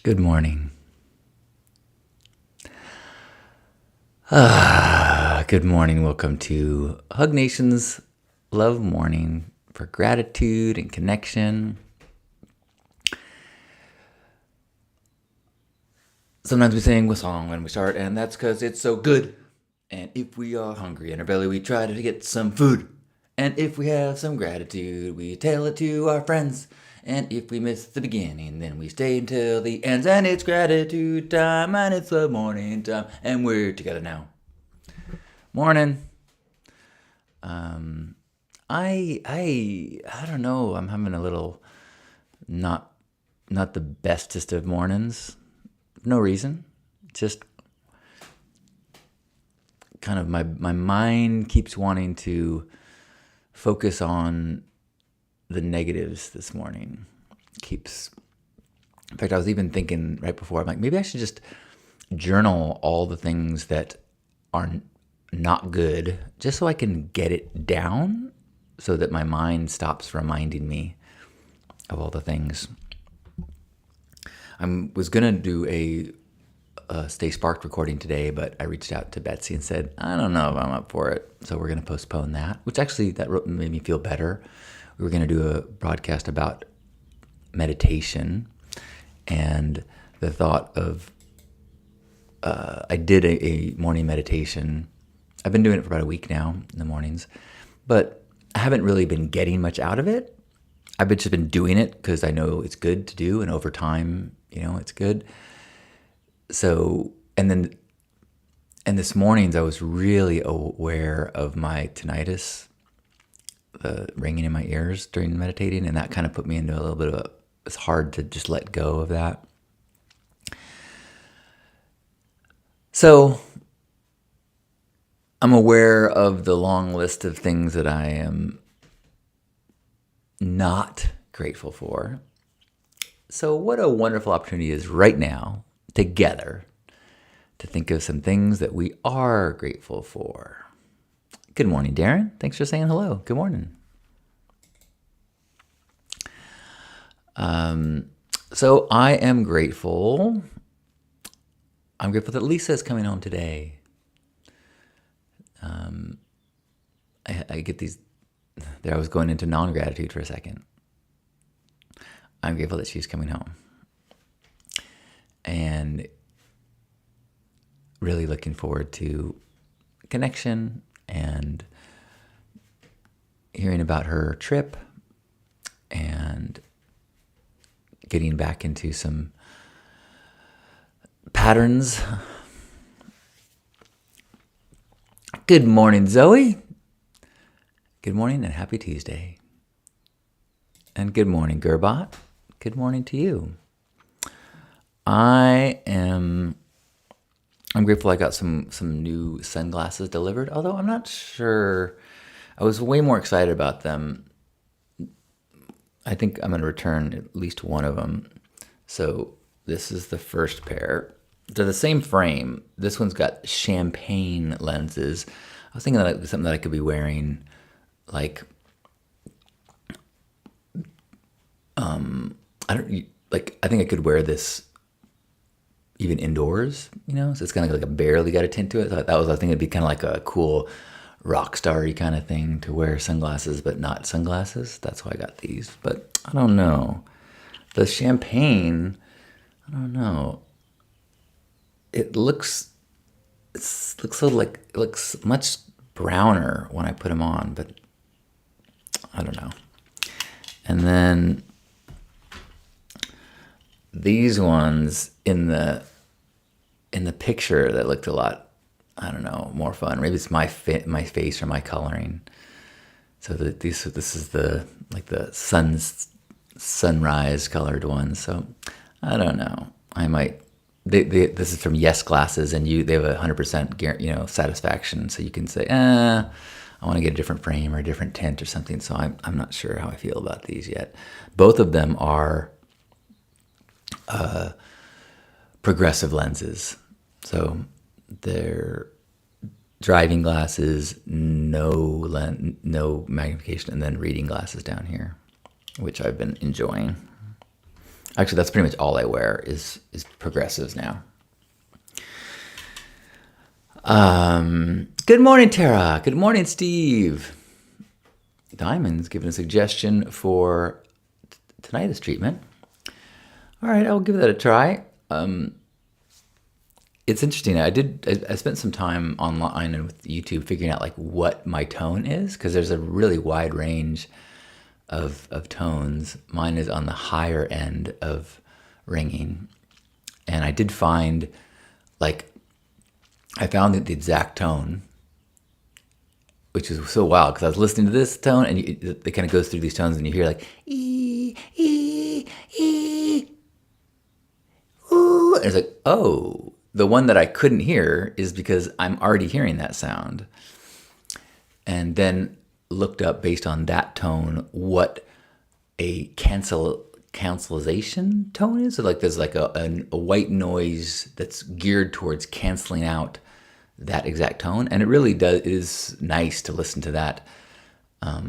Good morning. Good morning. Welcome to Hug Nation's Love Morning for gratitude and connection. Sometimes we sing a song when we start, and that's because it's so good. And if we are hungry in our belly, we try to get some food. And if we have some gratitude, we tell it to our friends. And if we miss the beginning, then we stay until the end. And it's gratitude time, and it's the morning time, and we're together now. Morning. I don't know. I'm having a little not the bestest of mornings. No reason. Just kind of my mind keeps wanting to focus on the negatives this morning. In fact, I was even thinking right before, I'm like, maybe I should just journal all the things that are not good, just so I can get it down so that my mind stops reminding me of all the things. I was going to do a Stay Sparked recording today, but I reached out to Betsy and said, I don't know if I'm up for it. So we're going to postpone that, which actually that made me feel better. We were going to do a broadcast about meditation, and the thought of, I did a morning meditation. I've been doing it for about a week now in the mornings, but I haven't really been getting much out of it. I've just been doing it because I know it's good to do, and over time, it's good. So, and this mornings I was really aware of my tinnitus, the ringing in my ears during meditating, and that kind of put me into a little bit of it's hard to just let go of that. So, I'm aware of the long list of things that I am not grateful for. So what a wonderful opportunity is right now, together, to think of some things that we are grateful for. Good morning, Darren. Thanks for saying hello. Good morning. So I am grateful. I'm grateful that Lisa is coming home today. I get these, there I was going into non-gratitude for a second. I'm grateful that she's coming home. And really looking forward to connection and hearing about her trip and getting back into some patterns. Good morning, Zoe. Good morning and happy Tuesday. And good morning, Gerbot. Good morning to you. I'm grateful I got some new sunglasses delivered, although I'm not sure. I was way more excited about them. I think I'm going to return at least one of them. So this is the first pair. They're the same frame. This one's got champagne lenses. I was thinking that it was something that I could be wearing, like, I think I could wear this even indoors, so it's kind of like a barely got a tint to it. So I think it'd be kind of like a cool rock starry kind of thing to wear sunglasses, but not sunglasses. That's why I got these. But I don't know. The champagne, I don't know. It looks much browner when I put them on, but I don't know. And then these ones in the picture that looked a lot, I don't know, more fun. Maybe it's my face or my coloring. So this is the sunrise colored ones. So I don't know. I might. This is from Yes Glasses, and they have 100% satisfaction. So you can say, I want to get a different frame or a different tint or something. So I'm not sure how I feel about these yet. Both of them are progressive lenses. So they're driving glasses, no magnification, and then reading glasses down here, which I've been enjoying. Actually, that's pretty much all I wear is progressives now. Good morning, Tara. Good morning, Steve. Diamond's given a suggestion for tinnitus treatment. All right, I'll give that a try. It's interesting. I spent some time online and with YouTube figuring out like what my tone is, because there's a really wide range of tones. Mine is on the higher end of ringing, and I did find like I found the exact tone, which is so wild because I was listening to this tone, and it kind of goes through these tones, and you hear like e e e ooh, and it's like, oh, the one that I couldn't hear is because I'm already hearing that sound, and then looked up based on that tone what a cancelization tone is. So like there's like a white noise that's geared towards canceling out that exact tone, and it really is nice to listen to that,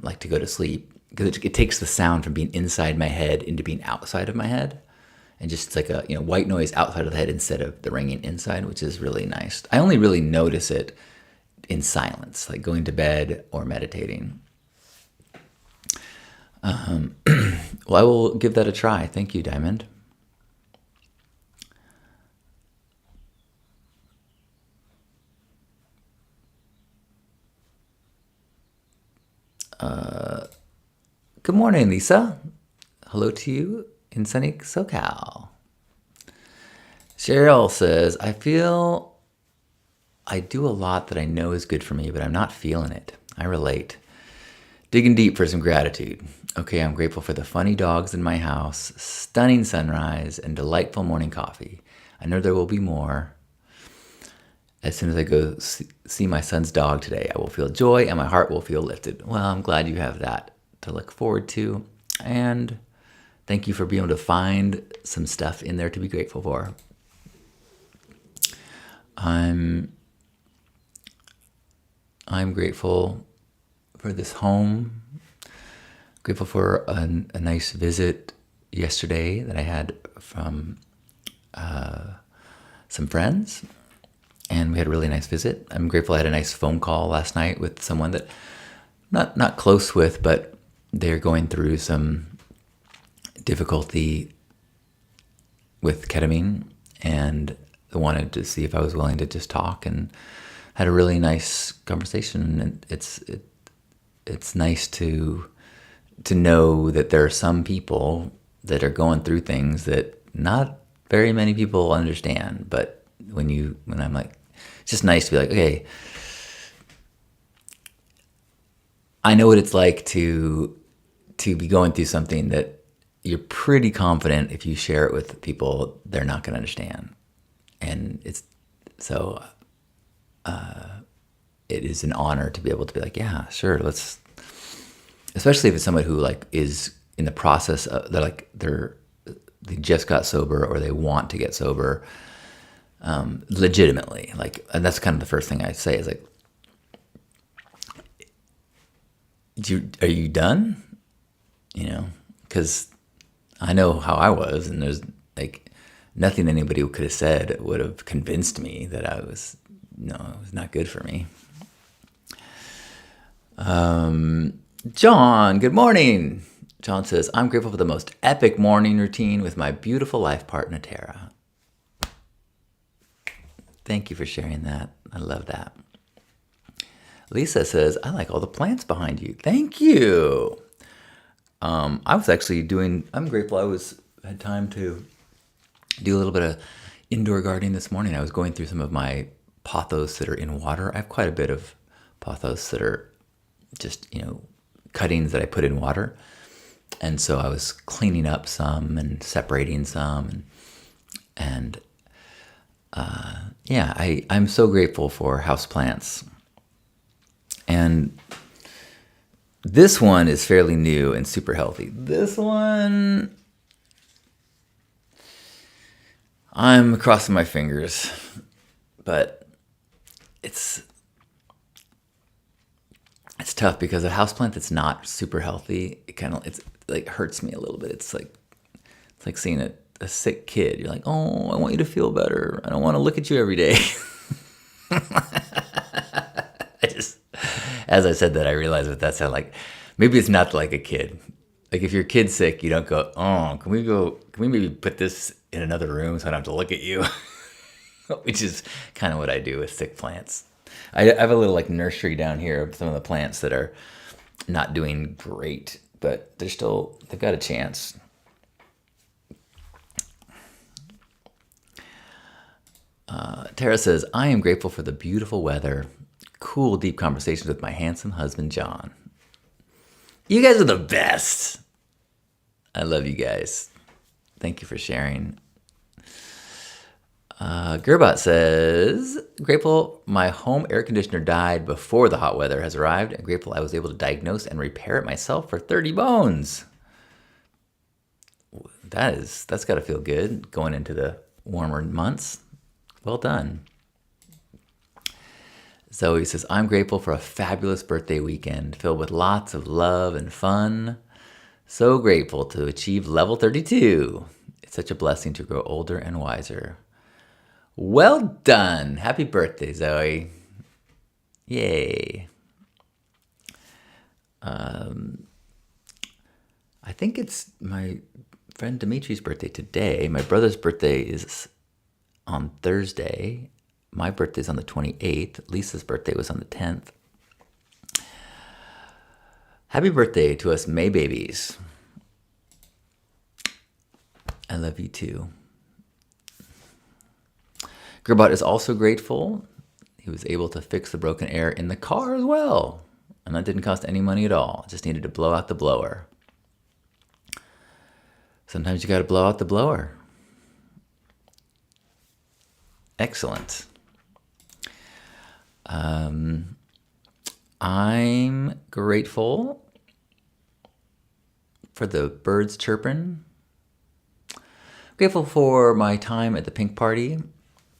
like to go to sleep, because it takes the sound from being inside my head into being outside of my head, and just it's like a white noise outside of the head instead of the ringing inside, which is really nice. I only really notice it in silence, like going to bed or meditating. Well, I will give that a try. Thank you, Diamond. Good morning, Lisa. Hello to you in sunny SoCal. Cheryl says, I feel I do a lot that I know is good for me, but I'm not feeling it. I relate. Digging deep for some gratitude. Okay, I'm grateful for the funny dogs in my house, stunning sunrise, and delightful morning coffee. I know there will be more. As soon as I go see my son's dog today, I will feel joy and my heart will feel lifted. Well, I'm glad you have that to look forward to. And thank you for being able to find some stuff in there to be grateful for. I'm grateful for this home. Grateful for a nice visit yesterday that I had from some friends, and we had a really nice visit. I'm grateful I had a nice phone call last night with someone that not close with, but they're going through some difficulty with ketamine, and they wanted to see if I was willing to just talk, and had a really nice conversation. And it's nice to know that there are some people that are going through things that not very many people understand. But when I'm like, it's just nice to be like, okay, I know what it's like to be going through something that you're pretty confident if you share it with people, they're not going to understand. And it's so, it is an honor to be able to be like, yeah, sure, let's, especially if it's someone who like is in the process of, they just got sober or they want to get sober, legitimately. Like, and that's kind of the first thing I say is like, are you done? Because I know how I was, and there's like nothing anybody could have said would have convinced me that it was not good for me. John, good morning. John says, I'm grateful for the most epic morning routine with my beautiful life partner, Tara. Thank you for sharing that. I love that. Lisa says, I like all the plants behind you. Thank you. I was actually I'm grateful I had time to do a little bit of indoor gardening this morning. I was going through some of my pothos that are in water. I have quite a bit of pothos that are just, cuttings that I put in water. And so I was cleaning up some and separating some. And I'm so grateful for houseplants. And this one is fairly new and super healthy. This one, I'm crossing my fingers, but it's tough because a houseplant that's not super healthy, it's like hurts me a little bit. It's It's like seeing a sick kid. You're like, oh, I want you to feel better. I don't want to look at you every day. As I said that, I realized what that sounded like. Maybe it's not like a kid. Like if your kid's sick, you don't go, oh, can we maybe put this in another room so I don't have to look at you? Which is kind of what I do with sick plants. I have a little like nursery down here of some of the plants that are not doing great, but they've got a chance. Tara says, I am grateful for the beautiful weather, cool, deep conversations with my handsome husband, John. You guys are the best. I love you guys. Thank you for sharing. Gerbot says, grateful my home air conditioner died before the hot weather has arrived, and grateful I was able to diagnose and repair it myself for 30 bones. That's got to feel good going into the warmer months. Well done. Zoe says, I'm grateful for a fabulous birthday weekend filled with lots of love and fun. So grateful to achieve level 32. It's such a blessing to grow older and wiser. Well done. Happy birthday, Zoe. Yay. I think it's my friend Dimitri's birthday today. My brother's birthday is on Thursday. My birthday's on the 28th. Lisa's birthday was on the 10th. Happy birthday to us May babies. I love you too. Gerbot is also grateful he was able to fix the broken air in the car as well. And that didn't cost any money at all. Just needed to blow out the blower. Sometimes you got to blow out the blower. Excellent. I'm grateful for the birds chirping. Grateful for my time at the pink party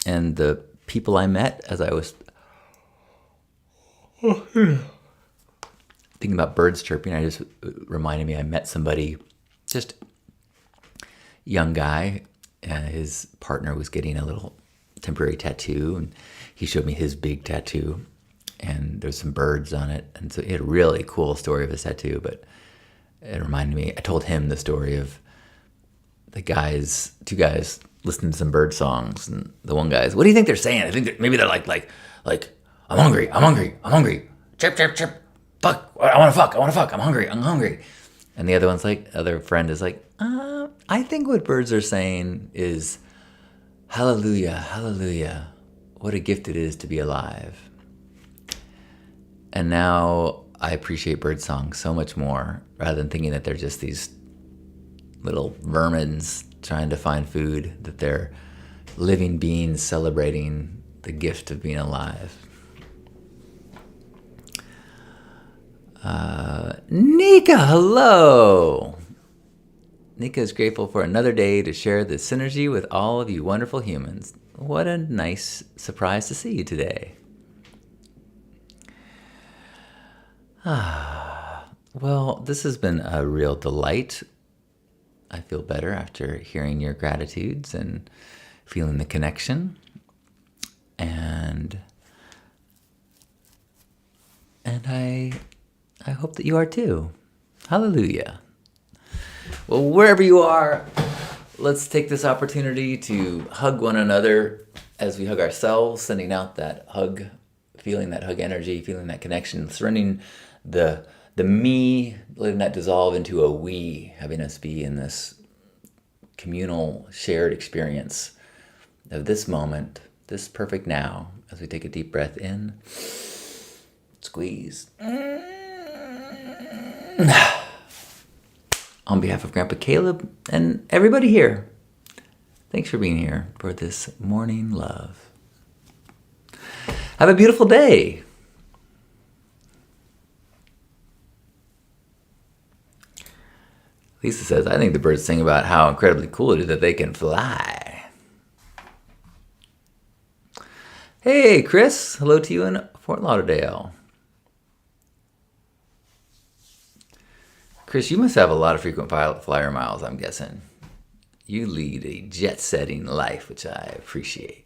and the people I met as I was thinking about birds chirping. I just reminded me I met somebody, just young guy, and his partner was getting a little temporary tattoo, and he showed me his big tattoo, and there's some birds on it, and so he had a really cool story of his tattoo. But it reminded me, I told him the story of the two guys listening to some bird songs, and the one guy's, what do you think they're saying? I think maybe they're like I'm hungry, chirp chirp chirp, fuck, I want to fuck, I'm hungry. And the other friend is like, I think what birds are saying is, hallelujah, hallelujah, what a gift it is to be alive. And now I appreciate bird songs so much more, rather than thinking that they're just these little vermins trying to find food, that they're living beings celebrating the gift of being alive. Nika, hello. Nika is grateful for another day to share this synergy with all of you wonderful humans. What a nice surprise to see you today. Well, this has been a real delight. I feel better after hearing your gratitudes and feeling the connection. And I hope that you are too. Hallelujah. Well, wherever you are, let's take this opportunity to hug one another as we hug ourselves, sending out that hug, feeling that hug energy, feeling that connection, surrendering the me, letting that dissolve into a we, having us be in this communal shared experience of this moment, this perfect now, as we take a deep breath in, squeeze. On behalf of Grandpa Caleb and everybody here, thanks for being here for this morning love. Have a beautiful day. Lisa says, I think the birds sing about how incredibly cool it is that they can fly. Hey, Chris. Hello to you in Fort Lauderdale. Chris, you must have a lot of frequent flyer miles, I'm guessing. You lead a jet setting life, which I appreciate.